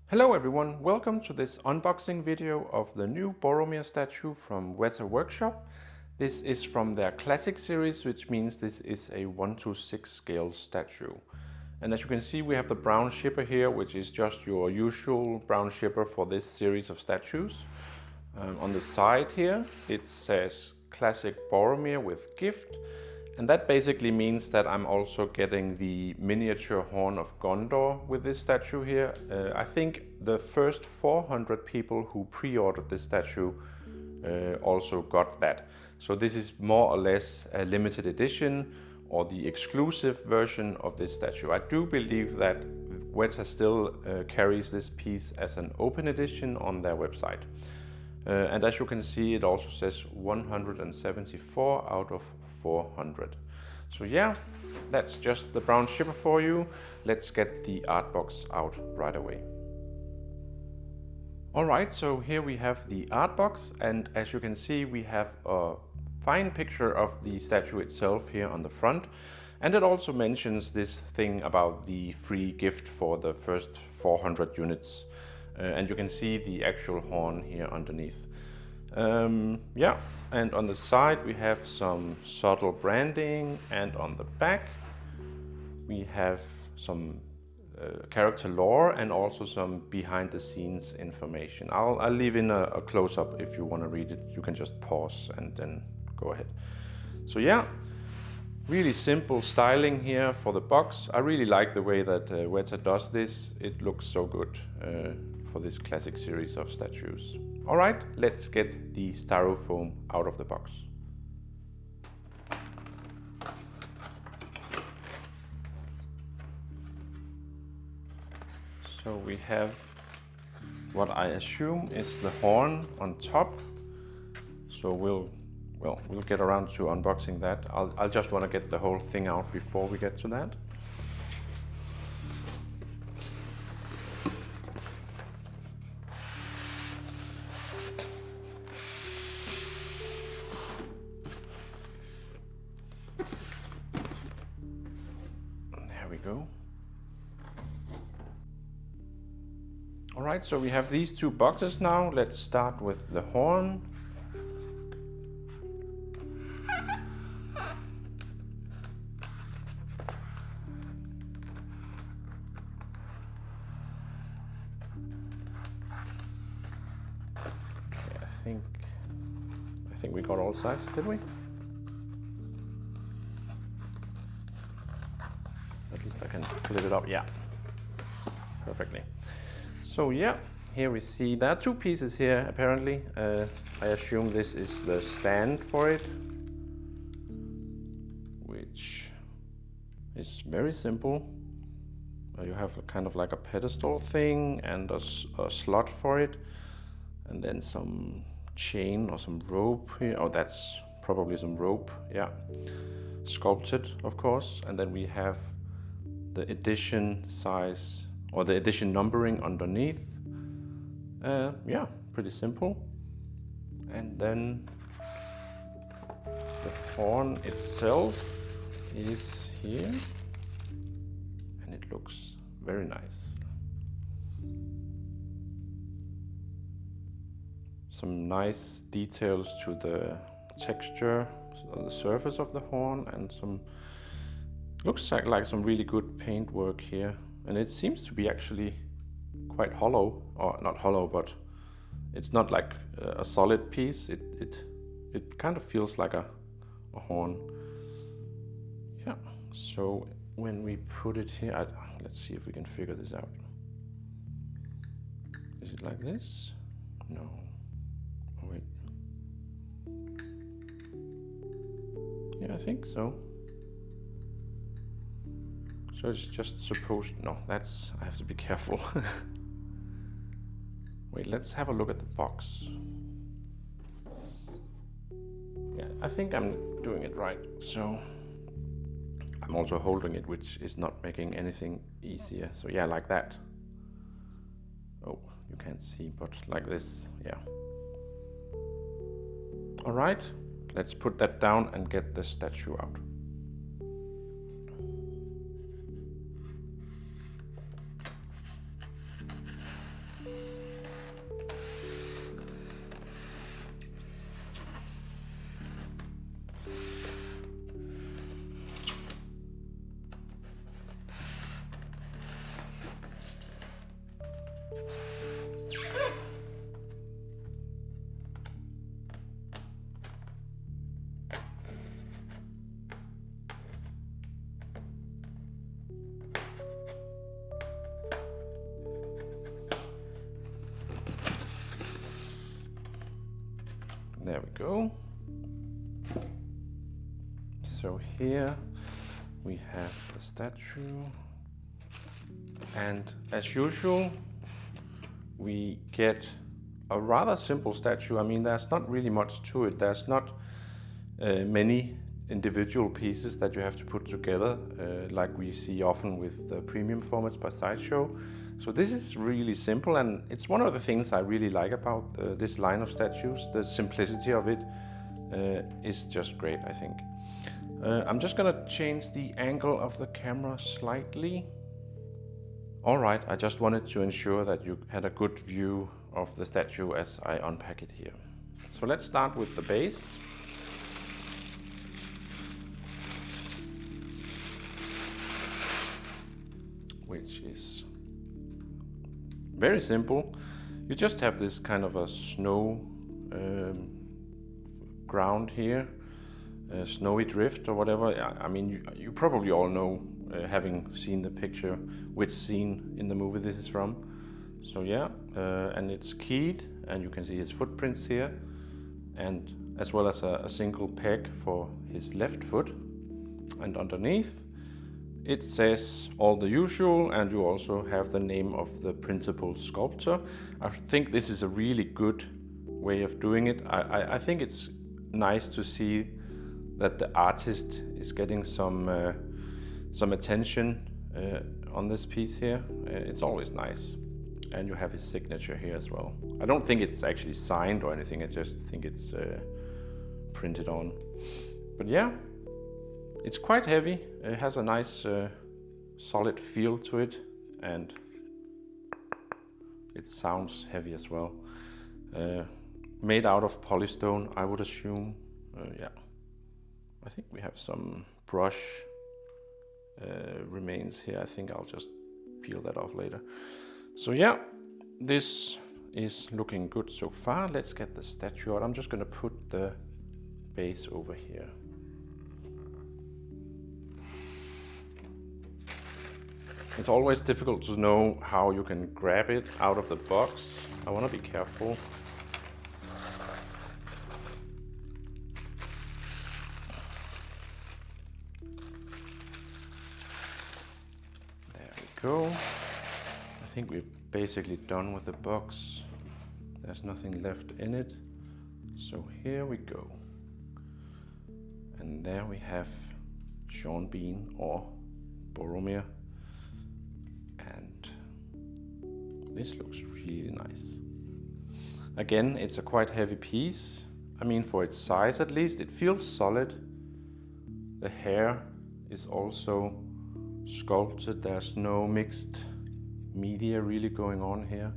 Hello everyone, welcome to this unboxing video of the new Boromir statue from Weta Workshop. This is from their classic series, which means this is a 1:6 scale statue. And as you can see, we have the brown shipper here, which is just your usual brown shipper for this series of statues. On the side here, it says Classic Boromir with gift. And that basically means that I'm also getting the miniature horn of Gondor with this statue here. I think the first 400 people who pre-ordered this statue also got that. So this is more or less a limited edition or the exclusive version of this statue. I do believe that Weta still carries this piece as an open edition on their website. And as you can see, it also says 174 out of 400. So yeah, that's just the brown shipper for you. Let's get the art box out right away. Alright, so here we have the art box, and as you can see, we have a fine picture of the statue itself here on the front. And it also mentions this thing about the free gift for the first 400 units. And you can see the actual horn here underneath. Yeah, and on the side we have some subtle branding, and on the back we have some character lore and also some behind the scenes information. I'll leave in a close-up if you want to read it. You can just pause and then go ahead. So yeah, really simple styling here for the box. I really like the way that Weta does this. It looks so good for this classic series of statues. Alright, let's get the styrofoam out of the box. So we have what I assume is the horn on top. So we'll get around to unboxing that. I'll just want to get the whole thing out before we get to that. There we go. Alright, so we have these two boxes now. Let's start with the horn. I think we got all sides, did we? At least I can flip it up, yeah, perfectly. So yeah, here we see there are two pieces here apparently. I assume this is the stand for it, which is very simple. You have a kind of like a pedestal thing and a slot for it, and then some chain or some rope here. Oh, that's probably some rope, yeah, sculpted of course. And then we have the edition size or the edition numbering underneath. Yeah, pretty simple. And then the horn itself is here, and it looks very nice. Some nice details to the texture on the surface of the horn, and some looks like some really good paint work here. And it seems to be actually quite hollow, or not hollow, but it's not like a solid piece. It kind of feels like a horn. Yeah. So when we put it here, let's see if we can figure this out. Is it like this? No. Oh, wait. Yeah, I think so. So it's just supposed, no, that's, I have to be careful. Wait, let's have a look at the box. Yeah, I think I'm doing it right. So I'm also holding it, which is not making anything easier. So yeah, like that. Oh, you can't see, but like this, yeah. All right, let's put that down and get the statue out. There we go. So here we have the statue, and as usual we get a rather simple statue. I mean, there's not really much to it. There's not many individual pieces that you have to put together like we see often with the premium formats by Sideshow. So this is really simple, and it's one of the things I really like about this line of statues. The simplicity of it is just great, I think. I'm just gonna change the angle of the camera slightly. Alright, I just wanted to ensure that you had a good view of the statue as I unpack it here. So let's start with the base. Which is very simple. You just have this kind of a snow ground here, snowy drift or whatever. I mean, you probably all know, having seen the picture, which scene in the movie this is from. So yeah, and it's keyed, and you can see his footprints here, and as well as a single peg for his left foot. And underneath it says all the usual, and you also have the name of the principal sculptor. I think this is a really good way of doing it. I think it's nice to see that the artist is getting some attention on this piece here. It's always nice. And you have his signature here as well. I don't think it's actually signed or anything, I just think it's printed on. But yeah, it's quite heavy. It has a nice solid feel to it, and it sounds heavy as well. Made out of polystone, I would assume. Yeah, I think we have some brush remains here. I think I'll just peel that off later. So yeah, this is looking good so far. Let's get the statue out. I'm just gonna put the base over here. It's always difficult to know how you can grab it out of the box. I want to be careful. There we go. I think we're basically done with the box. There's nothing left in it. So here we go. And there we have Sean Bean, or Boromir. And this looks really nice. Again, it's a quite heavy piece. I mean, for its size at least, it feels solid. The hair is also sculpted. There's no mixed media really going on here.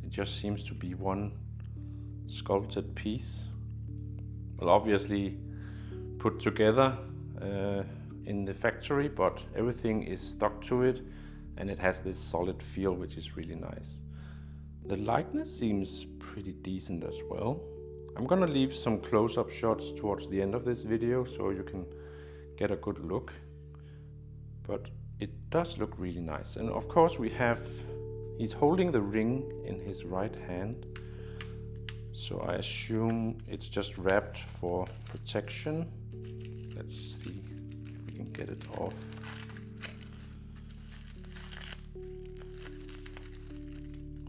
It just seems to be one sculpted piece. Well, obviously put together in the factory, but everything is stuck to it, and it has this solid feel, which is really nice. The likeness seems pretty decent as well. I'm gonna leave some close-up shots towards the end of this video so you can get a good look. But it does look really nice. And of course he's holding the ring in his right hand. So I assume it's just wrapped for protection. Let's see if we can get it off.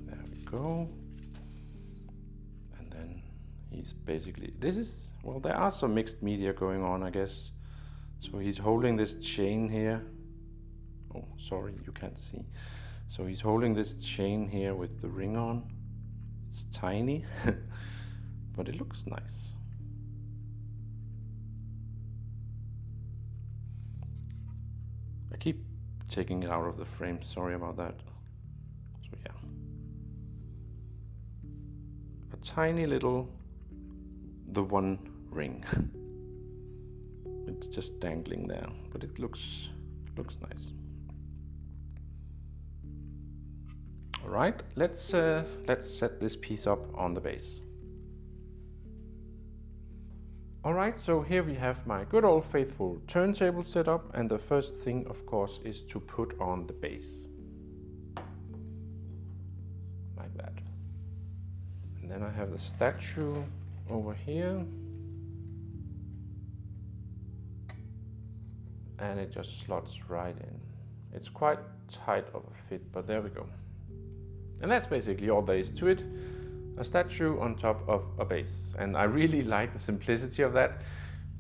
There we go. And then he's basically, well, there are some mixed media going on, I guess. So he's holding this chain here. Oh, sorry, you can't see. So he's holding this chain here with the ring on. It's tiny, but it looks nice. I keep taking it out of the frame, sorry about that. So yeah. A tiny little, the one ring. It's just dangling there, but it looks nice. All right, let's set this piece up on the base. All right, so here we have my good old faithful turntable set up, and the first thing, of course, is to put on the base. Like that. And then I have the statue over here. And it just slots right in. It's quite tight of a fit, but there we go. And that's basically all there is to it. A statue on top of a base. And I really like the simplicity of that.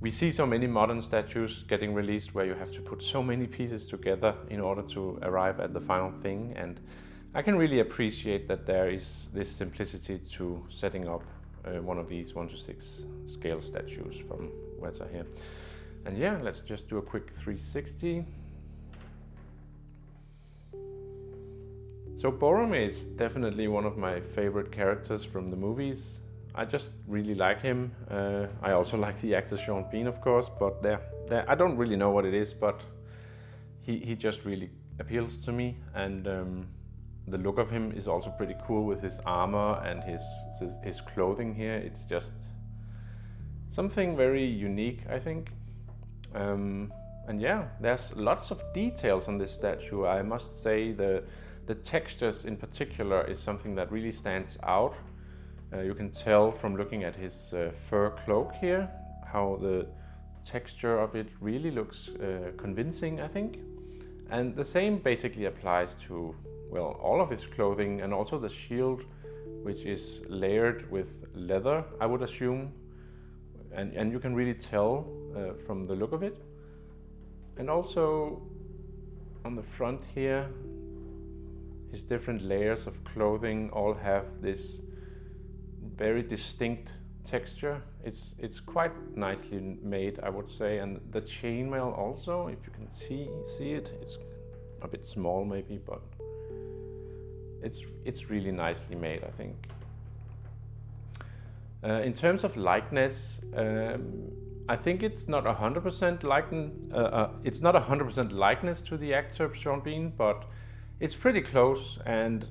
We see so many modern statues getting released where you have to put so many pieces together in order to arrive at the final thing. And I can really appreciate that there is this simplicity to setting up one of these 1:6 scale statues from Weta here. And yeah, let's just do a quick 360. So Boromir is definitely one of my favorite characters from the movies. I just really like him. I also like the actor Sean Bean, of course, but I don't really know what it is, but he just really appeals to me. And the look of him is also pretty cool with his armor and his clothing here. It's just something very unique, I think. And yeah, there's lots of details on this statue. I must say the textures in particular is something that really stands out. You can tell from looking at his fur cloak here how the texture of it really looks convincing, I think. And the same basically applies to, well, all of his clothing, and also the shield, which is layered with leather, I would assume. And you can really tell from the look of it. And also on the front here, his different layers of clothing all have this very distinct texture. It's quite nicely made, I would say. And the chainmail also, if you can see it, it's a bit small maybe, but it's really nicely made, I think. In terms of likeness, I think it's not 100% it's not 100% likeness to the actor Sean Bean, but it's pretty close, and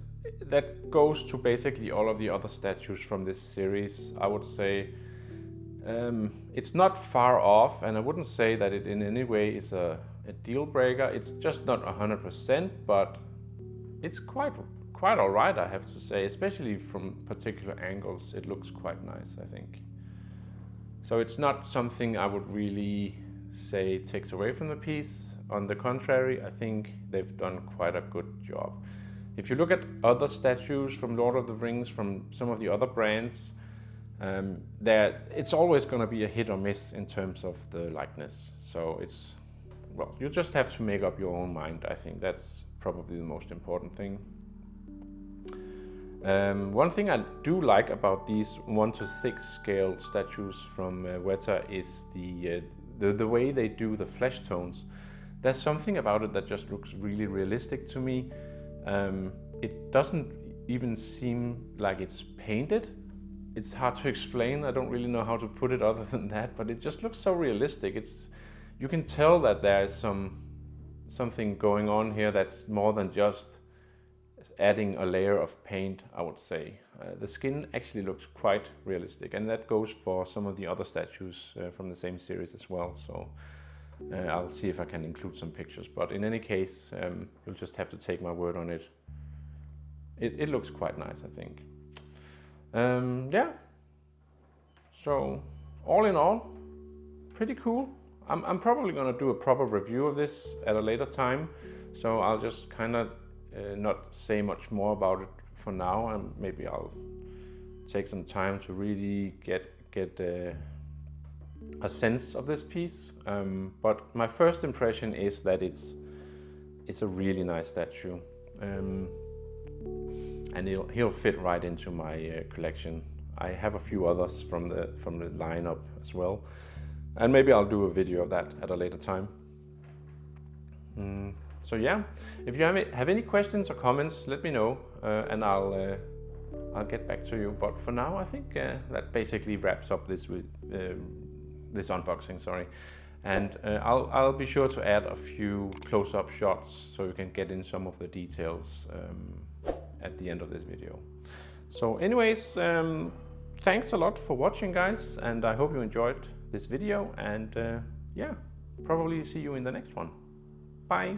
that goes to basically all of the other statues from this series. I would say it's not far off, and I wouldn't say that it in any way is a deal breaker. It's just not 100%, but it's quite all right, I have to say, especially from particular angles. It looks quite nice, I think. So it's not something I would really say takes away from the piece. On the contrary, I think they've done quite a good job. If you look at other statues from Lord of the Rings, from some of the other brands, it's always going to be a hit or miss in terms of the likeness. So well, you just have to make up your own mind. I think that's probably the most important thing. One thing I do like about these 1:6 scale statues from Weta is the way they do the flesh tones. There's something about it that just looks really realistic to me. It doesn't even seem like it's painted. It's hard to explain. I don't really know how to put it other than that, but it just looks so realistic. You can tell that there is something going on here that's more than just adding a layer of paint, I would say. The skin actually looks quite realistic, and that goes for some of the other statues from the same series as well. So I'll see if I can include some pictures, but in any case, you'll just have to take my word on it. It looks quite nice, I think. Yeah. So all in all, pretty cool. I'm probably going to do a proper review of this at a later time, so I'll just kind of not say much more about it for now, and maybe I'll take some time to really get a sense of this piece. But my first impression is that it's a really nice statue, and he'll fit right into my collection. I have a few others from the lineup as well, and maybe I'll do a video of that at a later time. So yeah, if you have any questions or comments, let me know, and I'll get back to you. But for now, I think that basically wraps up this unboxing. Sorry, and I'll be sure to add a few close-up shots so you can get in some of the details at the end of this video. So anyways, thanks a lot for watching, guys, and I hope you enjoyed this video, and yeah, probably see you in the next one. Bye.